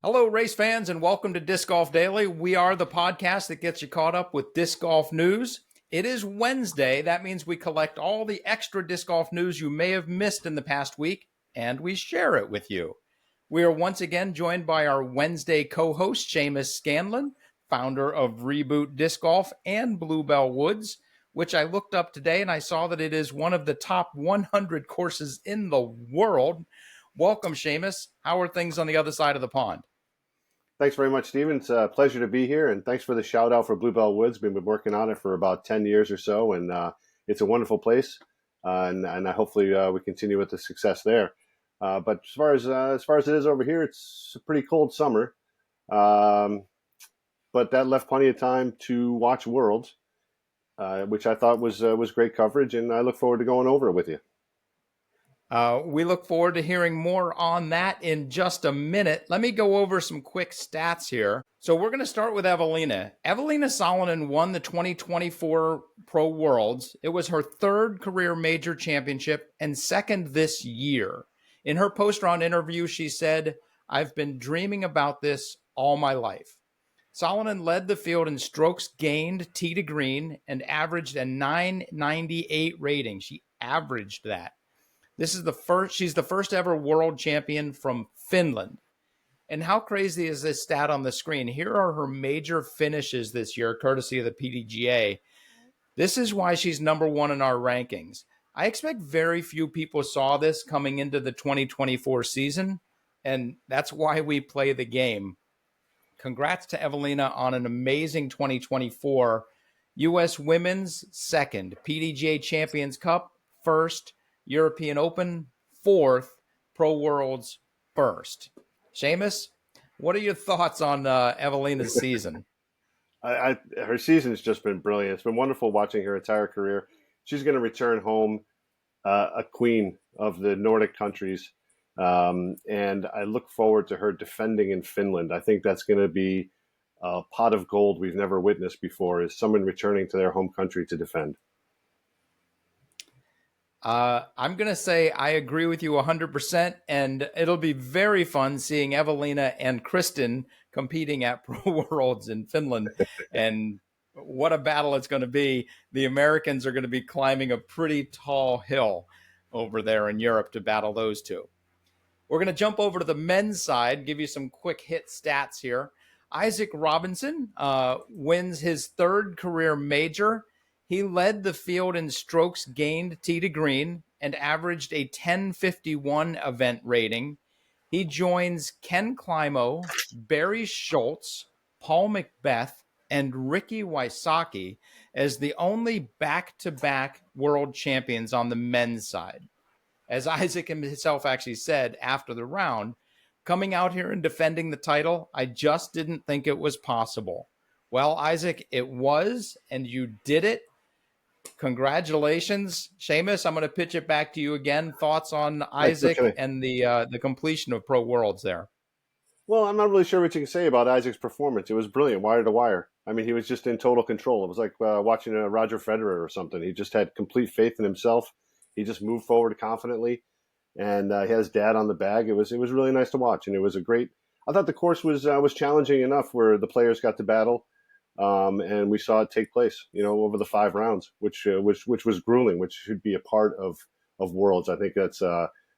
Hello, race fans, and welcome to Disc Golf Daily. We are the podcast that gets you caught up with disc golf news. It is Wednesday. That means we collect all the extra disc golf news you may have missed in the past week, and we share it with you. We are once again joined by our Wednesday co-host, Seamus Scanlon, founder of Reboot Disc Golf and Bluebell Woods, which I looked up today, and I saw that it is one of the top 100 courses in the world. Welcome, Seamus. How are things on the other side of the pond? Thanks very much, Stephen. It's a pleasure to be here, and thanks for the shout out for Bluebell Woods. We've been working on it for about 10 years or so, and it's a wonderful place, and hopefully we continue with the success there. But as far as it is over here, it's a pretty cold summer, but that left plenty of time to watch Worlds, which I thought was great coverage, and I look forward to going over it with you. We look forward to hearing more on that in just a minute. Let me go over some quick stats here. So we're going to start with Evelina. Evelina Salonen won the 2024 Pro Worlds. It was her third career major championship and second this year. In her post-round interview, she said, "I've been dreaming about this all my life." Salonen led the field in strokes gained tee to green and averaged a 998 rating. She averaged that. She's the first ever world champion from Finland. And how crazy is this stat on the screen? Here are her major finishes this year, courtesy of the PDGA. This is why she's number one in our rankings. I expect very few people saw this coming into the 2024 season, and that's why we play the game. Congrats to Evelina on an amazing 2024. U.S. Women's second, PDGA Champions Cup first, European Open fourth, Pro Worlds first. Seamus, what are your thoughts on Evelina's season? Her season has just been brilliant. It's been wonderful watching her entire career. She's going to return home a queen of the Nordic countries, and I look forward to her defending in Finland. I think that's going to be a pot of gold we've never witnessed before, is someone returning to their home country to defend. I'm going to say I agree with you 100%, and it'll be very fun seeing Evelina and Kristen competing at Pro Worlds in Finland. And what a battle it's going to be. The Americans are going to be climbing a pretty tall hill over there in Europe to battle those two. We're going to jump over to the men's side, give you some quick hit stats here. Isaac Robinson wins his third career major. He led the field in strokes gained tee to green and averaged a 1051 event rating. He joins Ken Climo, Barry Schultz, Paul Macbeth, and Ricky Wysocki as the only back-to-back world champions on the men's side. As Isaac himself actually said after the round, coming out here and defending the title, I just didn't think it was possible. Well, Isaac, it was, and you did it. Congratulations. Seamus, I'm going to pitch it back to you again. Thoughts on Isaac and the completion of Pro Worlds there? Well, I'm not really sure what you can say about Isaac's performance. It was brilliant, wire to wire. I mean, he was just in total control. It was like watching a Roger Federer or something. He just had complete faith in himself. He just moved forward confidently, and he had his dad on the bag. It was really nice to watch, and it was a great. I thought the course was challenging enough where the players got to battle. And we saw it take place, over the 5 rounds, which was grueling, which should be a part of Worlds. I think that's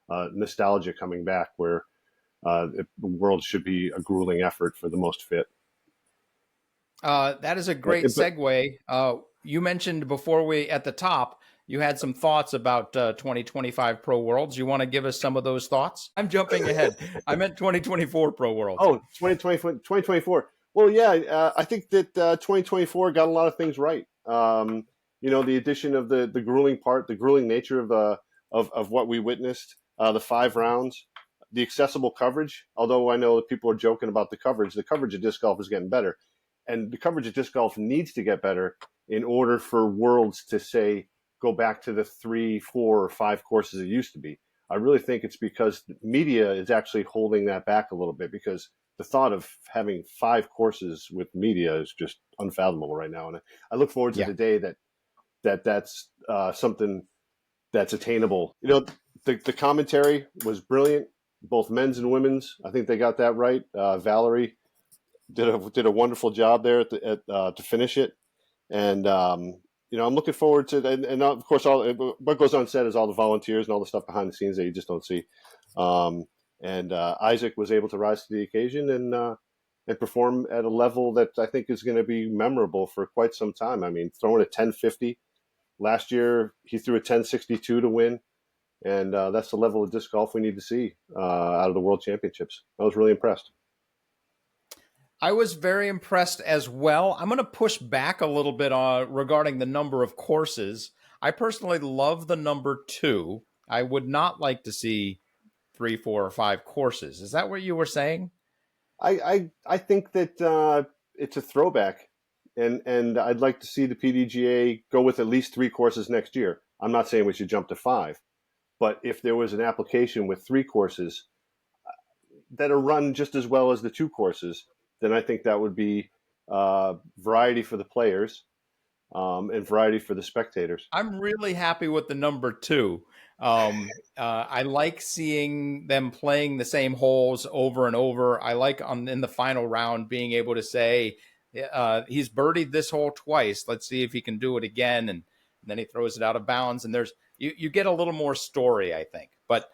nostalgia coming back, where Worlds should be a grueling effort for the most fit. That is a great segue. You mentioned before at the top, you had some thoughts about 2025 Pro Worlds. You want to give us some of those thoughts? I'm jumping ahead. I meant 2024 Pro Worlds. Oh, 2024. Well, yeah, I think that 2024 got a lot of things right. The addition of the grueling part, the grueling nature of what we witnessed, the 5 rounds, the accessible coverage. Although I know that people are joking about the coverage of disc golf is getting better, and the coverage of disc golf needs to get better in order for Worlds to say go back to the 3, 4, or 5 courses it used to be. I really think it's because media is actually holding that back a little bit, because the thought of having 5 courses with media is just unfathomable right now. And I look forward to the day that's something that's attainable. The commentary was brilliant. both men's and women's. I think they got that right. Valerie did a wonderful job there to finish it, and I'm looking forward to and of course all what goes unsaid is all the volunteers and all the stuff behind the scenes that you just don't see. And Isaac was able to rise to the occasion and perform at a level that I think is going to be memorable for quite some time. I mean, throwing a 1050 last year, he threw a 1062 to win, and that's the level of disc golf we need to see out of the World Championships. I was really impressed. I was very impressed as well. I'm going to push back a little bit regarding the number of courses. I personally love the number 2. I would not like to see 3, 4, or 5 courses. Is that what you were saying? I think that it's a throwback, and I'd like to see the PDGA go with at least 3 courses next year. I'm not saying we should jump to 5, but if there was an application with 3 courses that are run just as well as the 2 courses, then I think that would be variety for the players and variety for the spectators. I'm really happy with the number 2. I like seeing them playing the same holes over and over. I like in the final round being able to say, he's birdied this hole twice. Let's see if he can do it again. And then he throws it out of bounds. And you get a little more story, I think. But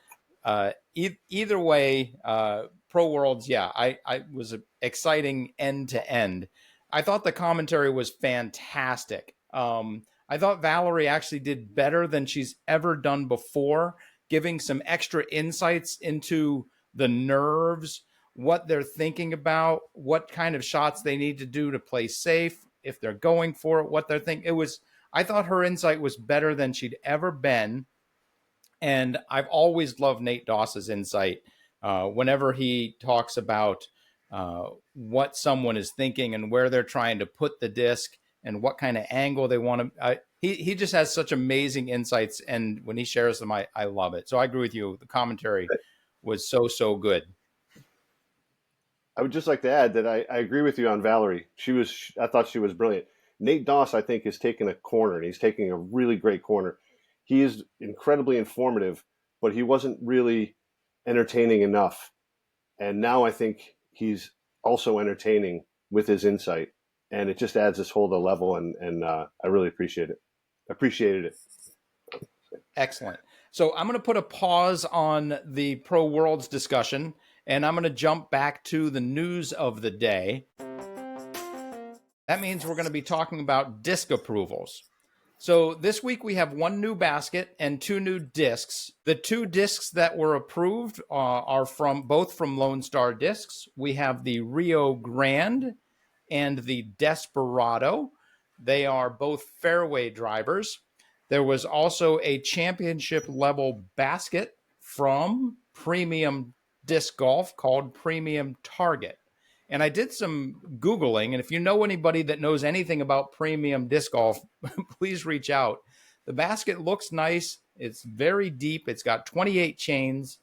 either way, Pro Worlds, yeah, I was exciting end to end. I thought the commentary was fantastic. I thought Valerie actually did better than she's ever done before, giving some extra insights into the nerves, what they're thinking about, what kind of shots they need to do to play safe, if they're going for it, what they're thinking. I thought her insight was better than she'd ever been. And I've always loved Nate Doss's insight whenever he talks about what someone is thinking and where they're trying to put the disc and what kind of angle they want to. He just has such amazing insights, and when he shares them, I love it. So I agree with you. The commentary was so good. I would just like to add that I agree with you on Valerie. I thought she was brilliant. Nate Doss, I think, is taking a corner, and he's taking a really great corner. He is incredibly informative, but he wasn't really entertaining enough. And now I think he's also entertaining with his insight, and it just adds this whole other level, and I really appreciated it. Excellent. So I'm going to put a pause on the Pro Worlds discussion, and I'm going to jump back to the news of the day. That means we're going to be talking about disc approvals. So this week we have 1 new basket and 2 new discs. The 2 discs that were approved are both from Lone Star Discs. We have the Rio Grande and the Desperado. They are both fairway drivers. There was also a championship level basket from Premium Disc Golf called Premium Target. And I did some Googling, and if you know anybody that knows anything about Premium Disc Golf, please reach out. The basket looks nice. It's very deep. It's got 28 chains,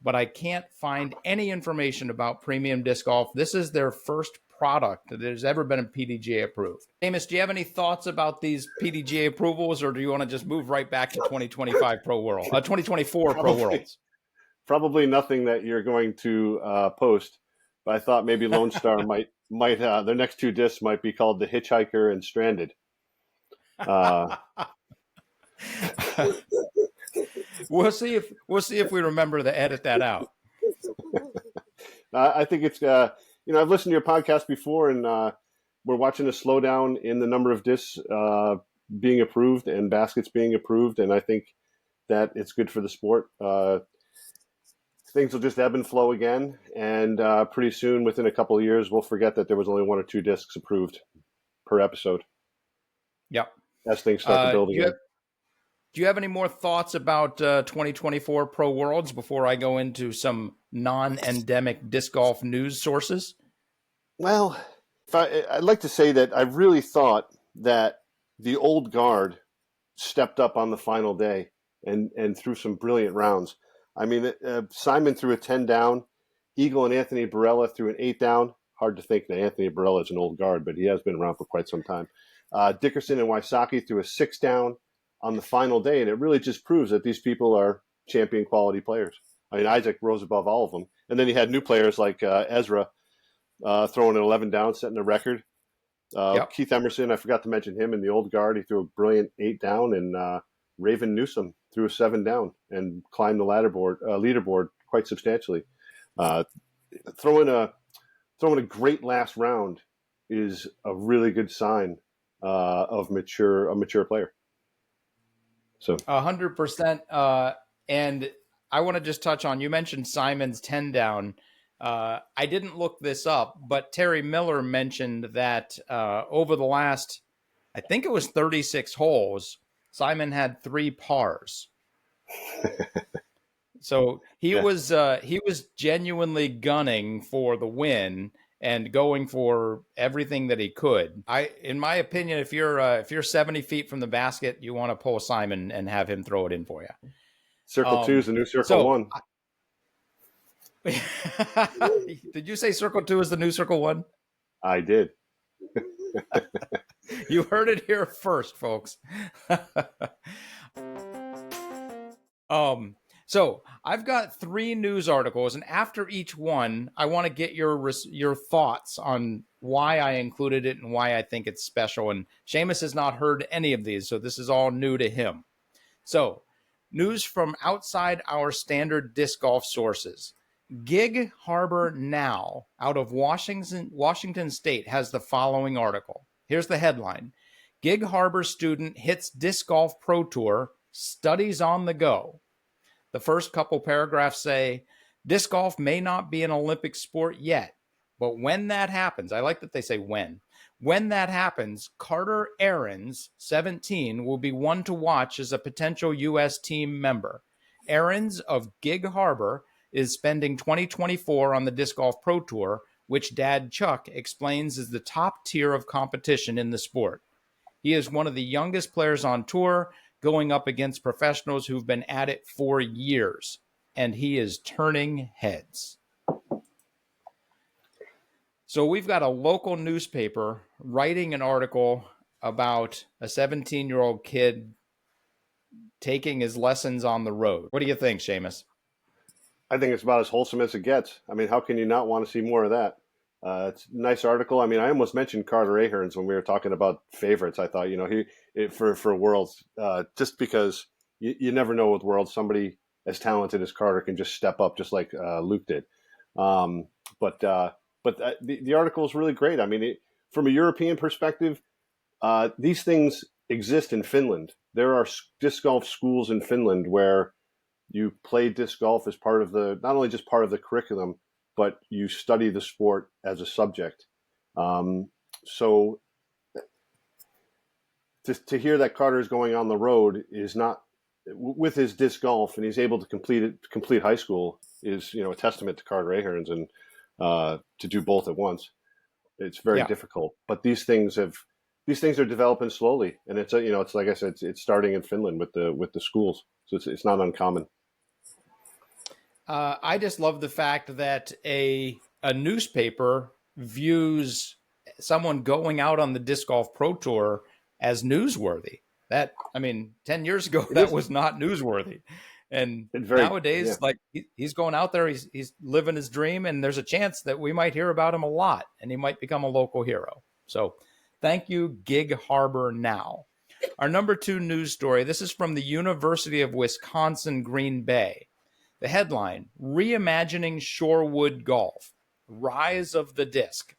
but I can't find any information about Premium Disc Golf. This is their first product that has ever been PDGA approved. Amos, do you have any thoughts about these PDGA approvals, or do you want to just move right back to 2025 Pro World, 2024 Pro Worlds? Probably nothing that you're going to post. But I thought maybe Lone Star might their next 2 discs might be called the Hitchhiker and Stranded. We'll see if we remember to edit that out. I think it's I've listened to your podcast before, and we're watching a slowdown in the number of discs being approved and baskets being approved, and I think that it's good for the sport. Things will just ebb and flow again, and pretty soon, within a couple of years, we'll forget that there was only 1 or 2 discs approved per episode. Yep. As things start to build again. Do you have any more thoughts about 2024 Pro Worlds before I go into some non-endemic disc golf news sources? Well, I'd like to say that I really thought that the old guard stepped up on the final day and threw some brilliant rounds. I mean, Simon threw a 10 down. Eagle and Anthony Barella threw an 8 down. Hard to think that Anthony Barella is an old guard, but he has been around for quite some time. Dickerson and Wysocki threw a 6 down on the final day, and it really just proves that these people are champion quality players. I mean, Isaac rose above all of them. And then you had new players like Ezra throwing an 11 down, setting a record. Yep. Keith Emerson, I forgot to mention him in the old guard. He threw a brilliant 8 down, and Raven Newsom threw a 7 down and climbed the leaderboard quite substantially. Uh, throwing a great last round is a really good sign of a mature player. So 100%. And I want to just touch on, you mentioned Simon's 10 down. I didn't look this up, but Terry Miller mentioned that over the last, I think it was 36 holes, Simon had 3 pars. So he was genuinely gunning for the win and going for everything that he could. In my opinion, if you're 70 feet from the basket, you want to pull Simon and have him throw it in for you. Circle 2 is the new Circle 1. Did you say Circle 2 is the new Circle 1? I did. You heard it here first, folks. So I've got 3 news articles, and after each one, I want to get your thoughts on why I included it and why I think it's special. And Seamus has not heard any of these, so this is all new to him. So, news from outside our standard disc golf sources. Gig Harbor Now, out of Washington State, has the following article. Here's the headline. Gig Harbor student hits disc golf pro tour, studies on the go. The first couple paragraphs say, disc golf may not be an Olympic sport yet, but when that happens, I like that they say when. When that happens, Carter Aarons, 17, will be one to watch as a potential U.S. team member. Aarons of Gig Harbor is spending 2024 on the Disc Golf Pro Tour, which Dad Chuck explains is the top tier of competition in the sport. He is one of the youngest players on tour, going up against professionals who've been at it for years, and he is turning heads. So we've got a local newspaper writing an article about a 17-year-old kid taking his lessons on the road. What do you think, Seamus? I think it's about as wholesome as it gets. I mean, how can you not want to see more of that? It's a nice article. I mean, I almost mentioned Carter Ahrens when we were talking about favorites. I thought, for Worlds, just because you never know with Worlds, somebody as talented as Carter can just step up, just like Luke did. But the article is really great. I mean, from a European perspective, these things exist in Finland. There are disc golf schools in Finland where you play disc golf as part of not only just part of the curriculum, but you study the sport as a subject. So to hear that Carter is going on the road is not with his disc golf, and he's able to complete high school is a testament to Carter Ahrens, and to do both at once, it's very difficult. But these things are developing slowly, and it's it's like I said, it's starting in Finland with the schools, so it's not uncommon. I just love the fact that a newspaper views someone going out on the Disc Golf Pro Tour as newsworthy. 10 years ago, that was not newsworthy. And nowadays, like he's going out there, he's living his dream, and there's a chance that we might hear about him a lot, and he might become a local hero. So thank you, Gig Harbor Now. Our number 2 news story, this is from the University of Wisconsin, Green Bay. The headline, Reimagining Shorewood Golf, Rise of the Disc.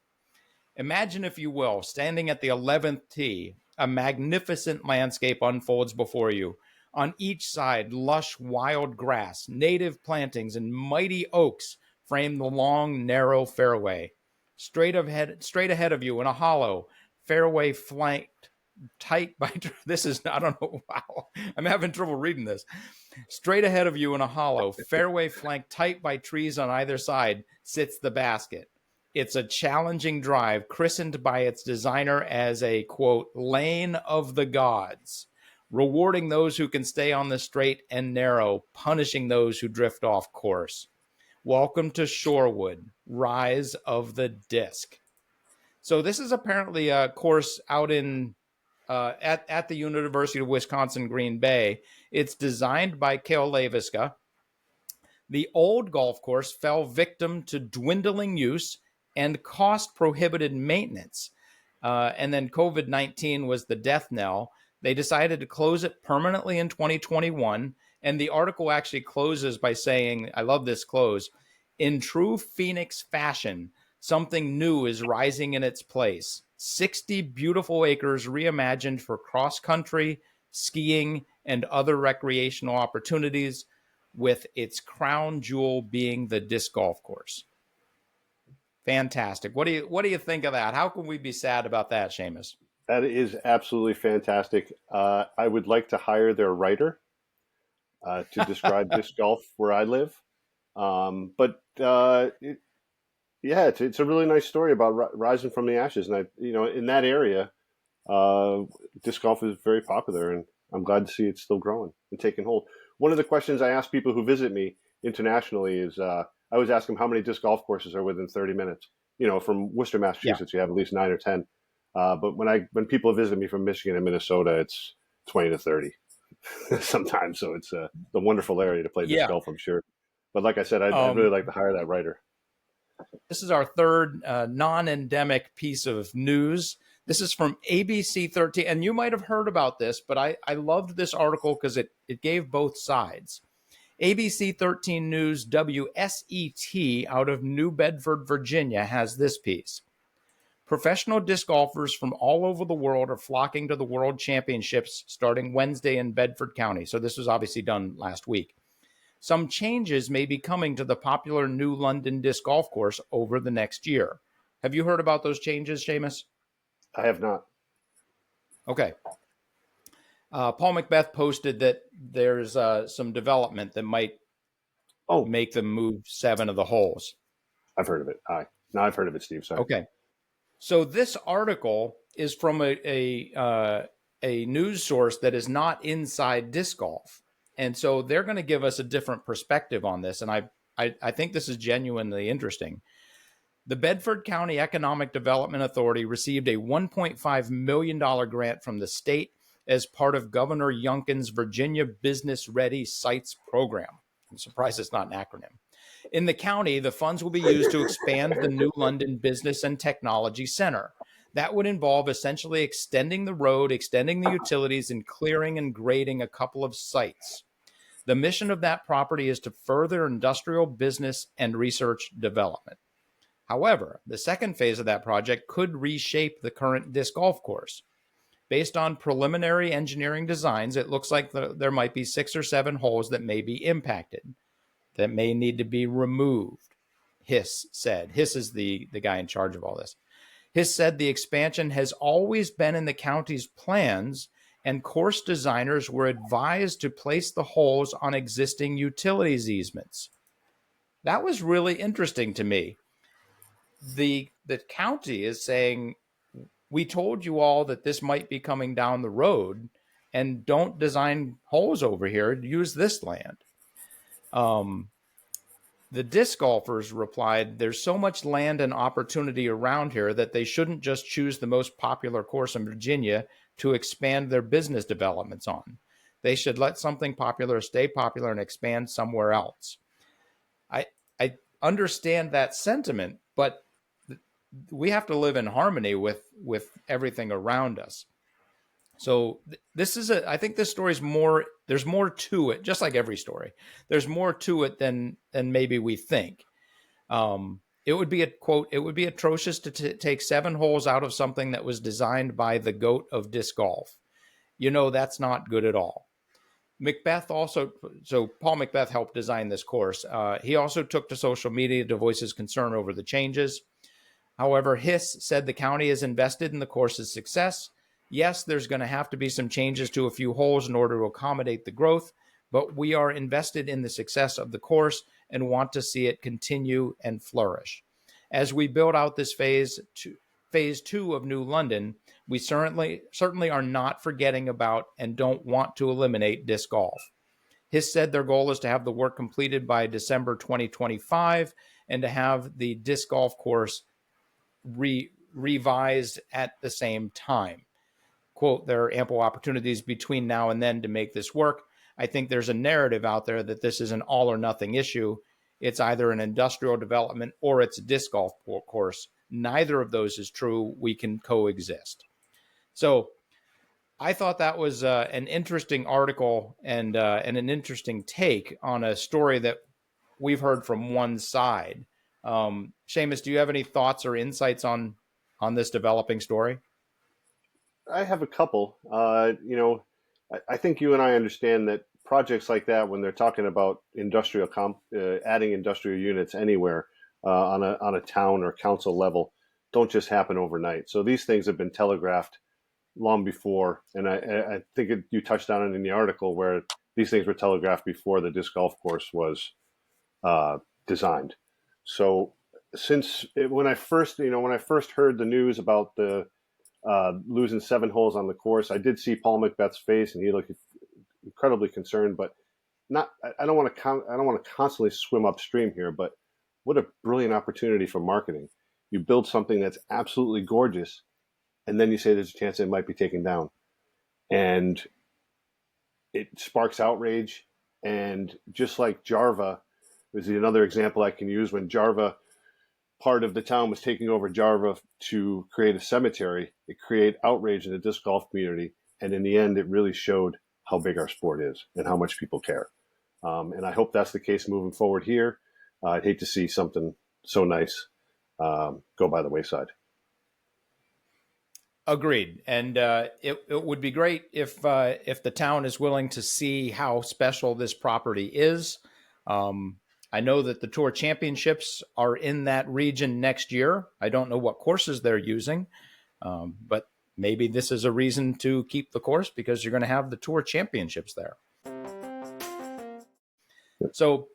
Imagine, if you will, standing at the 11th tee, a magnificent landscape unfolds before you. On each side, lush wild grass, native plantings, and mighty oaks frame the long, narrow fairway. Straight ahead of you in a hollow, fairway flanked tight by wow, I'm having trouble reading this. Straight ahead of you in a hollow, fairway flanked tight by trees on either side, sits the basket. It's a challenging drive, christened by its designer as a, quote, lane of the gods, rewarding those who can stay on the straight and narrow, punishing those who drift off course. Welcome to Shorewood, Rise of the Disc. So this is apparently a course out in at the University of Wisconsin, Green Bay. It's designed by Kale Leviska. The old golf course fell victim to dwindling use and cost prohibited maintenance. And then COVID-19 was the death knell. They decided to close it permanently in 2021. And the article actually closes by saying, I love this close, in true Phoenix fashion, something new is rising in its place. 60 beautiful acres reimagined for cross country, skiing, and other recreational opportunities, with its crown jewel being the disc golf course. Fantastic. What do you think of that? How can we be sad about that, Seamus? That is absolutely fantastic. I would like to hire their writer to describe disc golf where I live. It's a really nice story about rising from the ashes, and in that area, disc golf is very popular, and I'm glad to see it's still growing and taking hold. One of the questions I ask people who visit me internationally is, I always ask them how many disc golf courses are within 30 minutes. From Worcester, Massachusetts, You have at least 9 or 10. But when people visit me from Michigan and Minnesota, it's 20 to 30 sometimes. So it's a wonderful area to play disc golf, I'm sure. But like I said, I'd really like to hire that writer. This is our third non-endemic piece of news. This is from ABC 13, and you might have heard about this, but I loved this article because it gave both sides. ABC 13 News WSET out of New Bedford, Virginia has this piece. Professional disc golfers from all over the world are flocking to the World Championships starting Wednesday in Bedford County. So this was obviously done last week. Some changes may be coming to the popular New London disc golf course over the next year. Have you heard about those changes, Seamus? I have not. Okay. Paul Macbeth posted that there's some development that might make them move 7 of the holes. I've heard of it. Now I've heard of it, Steve. Sorry. Okay. So this article is from a news source that is not inside disc golf. And so they're going to give us a different perspective on this. And I think this is genuinely interesting. The Bedford County Economic Development Authority received a $1.5 million grant from the state as part of Governor Youngkin's Virginia Business Ready Sites program. I'm surprised it's not an acronym. In the county, the funds will be used to expand the New London Business and Technology Center. That would involve essentially extending the road, extending the utilities, and clearing and grading a couple of sites. The mission of that property is to further industrial business and research development. However, the second phase of that project could reshape the current disc golf course. Based on preliminary engineering designs, it looks like there might be 6 or 7 holes that may be impacted, that may need to be removed, Hiss said. Hiss is the guy in charge of all this. Hiss said the expansion has always been in the county's plans, and course designers were advised to place the holes on existing utilities easements. That was really interesting to me. The county is saying, we told you all that this might be coming down the road, and don't design holes over here. Use this land. The disc golfers replied, there's so much land and opportunity around here that they shouldn't just choose the most popular course in Virginia to expand their business developments on. They should let something popular stay popular and expand somewhere else. I understand that sentiment, but we have to live in harmony with everything around us. So this is I think this story is there's more to it, just like every story. There's more to it than maybe we think. It would be it would be atrocious to take 7 holes out of something that was designed by the GOAT of disc golf. That's not good at all. Paul Macbeth helped design this course. He also took to social media to voice his concern over the changes. However, Hiss said the county is invested in the course's success. Yes, there's going to have to be some changes to a few holes in order to accommodate the growth, but we are invested in the success of the course and want to see it continue and flourish. As we build out this phase 2 of New London, we certainly are not forgetting about and don't want to eliminate disc golf. Hiss said their goal is to have the work completed by December 2025 and to have the disc golf course revised at the same time. Quote, there are ample opportunities between now and then to make this work. I think there's a narrative out there that this is an all or nothing issue. It's either an industrial development or it's a disc golf course. Neither of those is true. We can coexist. So I thought that was an interesting article and an interesting take on a story that we've heard from one side. Seamus, do you have any thoughts or insights on this developing story? I have a couple. I think you and I understand that projects like that, when they're talking about adding industrial units anywhere on a town or council level, don't just happen overnight. So these things have been telegraphed long before, and I think you touched on it in the article where these things were telegraphed before the disc golf course was designed. So when I first heard the news about the losing 7 holes on the course, I did see Paul Macbeth's face, and he looked incredibly concerned. But I don't want to constantly swim upstream here. But what a brilliant opportunity for marketing! You build something that's absolutely gorgeous, and then you say there's a chance it might be taken down, and it sparks outrage. And just like Jarva, is another example I can use. When Jarva, part of the town was taking over Jarva to create a cemetery, it created outrage in the disc golf community. And in the end, it really showed how big our sport is and how much people care. And I hope that's the case moving forward here. I'd hate to see something so nice go by the wayside. Agreed. And it would be great if the town is willing to see how special this property is. I know that the Tour Championships are in that region next year. I don't know what courses they're using, but maybe this is a reason to keep the course because you're going to have the Tour Championships there. So,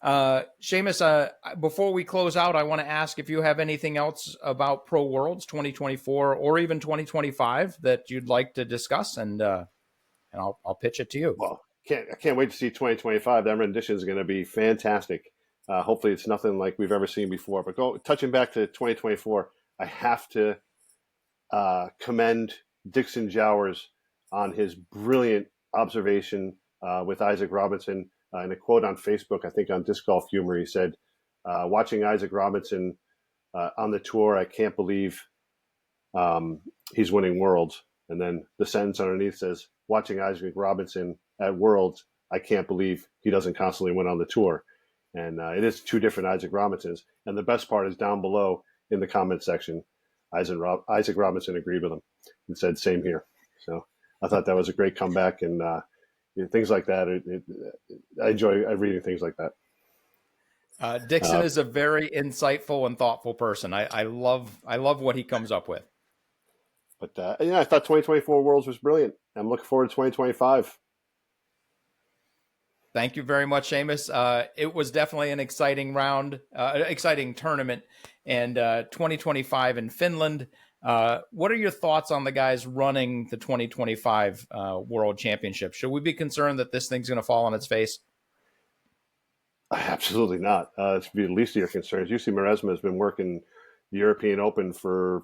Seamus, before we close out, I want to ask if you have anything else about Pro Worlds 2024 or even 2025 that you'd like to discuss, and I'll pitch it to you. Well, I can't wait to see 2025. That rendition is going to be fantastic. Hopefully, it's nothing like we've ever seen before. But touching back to 2024, I have to commend Dixon Jowers on his brilliant observation with Isaac Robinson. In a quote on Facebook, I think on Disc Golf Humor, he said, watching Isaac Robinson on the tour, I can't believe he's winning Worlds. And then the sentence underneath says, watching Isaac Robinson at Worlds, I can't believe he doesn't constantly win on the tour. And it is 2 different Isaac Robinsons. And the best part is down below in the comment section, Isaac Robinson agreed with him and said, same here. So I thought that was a great comeback. And things like that, I enjoy reading things like that. Dixon is a very insightful and thoughtful person. I love what he comes up with. But I thought 2024 Worlds was brilliant. I'm looking forward to 2025. Thank you very much, Seamus. It was definitely an exciting exciting tournament, and 2025 in Finland. What are your thoughts on the guys running the 2025 World Championship? Should we be concerned that this thing's going to fall on its face? Absolutely not. It should be the least of your concerns. UC Maresma has been working the European Open for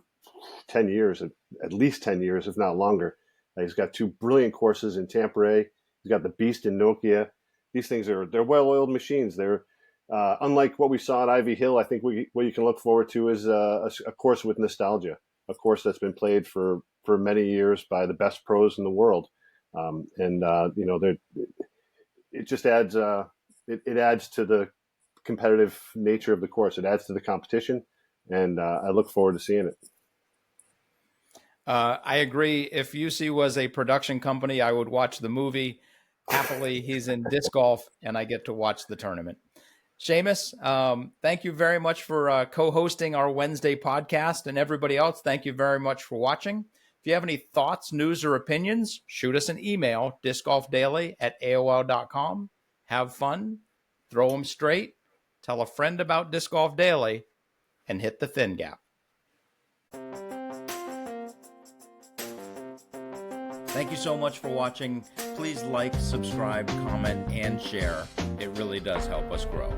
10 years, at least 10 years, if not longer. He's got 2 brilliant courses in Tampere. He's got the Beast in Nokia. These things they're well-oiled machines. They're unlike what we saw at Ivy Hill. I think what you can look forward to is a course with nostalgia, a course that's been played for many years by the best pros in the world. It just adds it adds to the competitive nature of the course. It adds to the competition, and I look forward to seeing it. I agree. If UC was a production company, I would watch the movie. Happily, he's in disc golf, and I get to watch the tournament. Seamus, thank you very much for co-hosting our Wednesday podcast, and everybody else, thank you very much for watching. If you have any thoughts, news, or opinions, shoot us an email, discgolfdaily@aol.com. Have fun, throw them straight, tell a friend about Disc Golf Daily, and hit the thin gap. Thank you so much for watching. Please like, subscribe, comment, and share. It really does help us grow.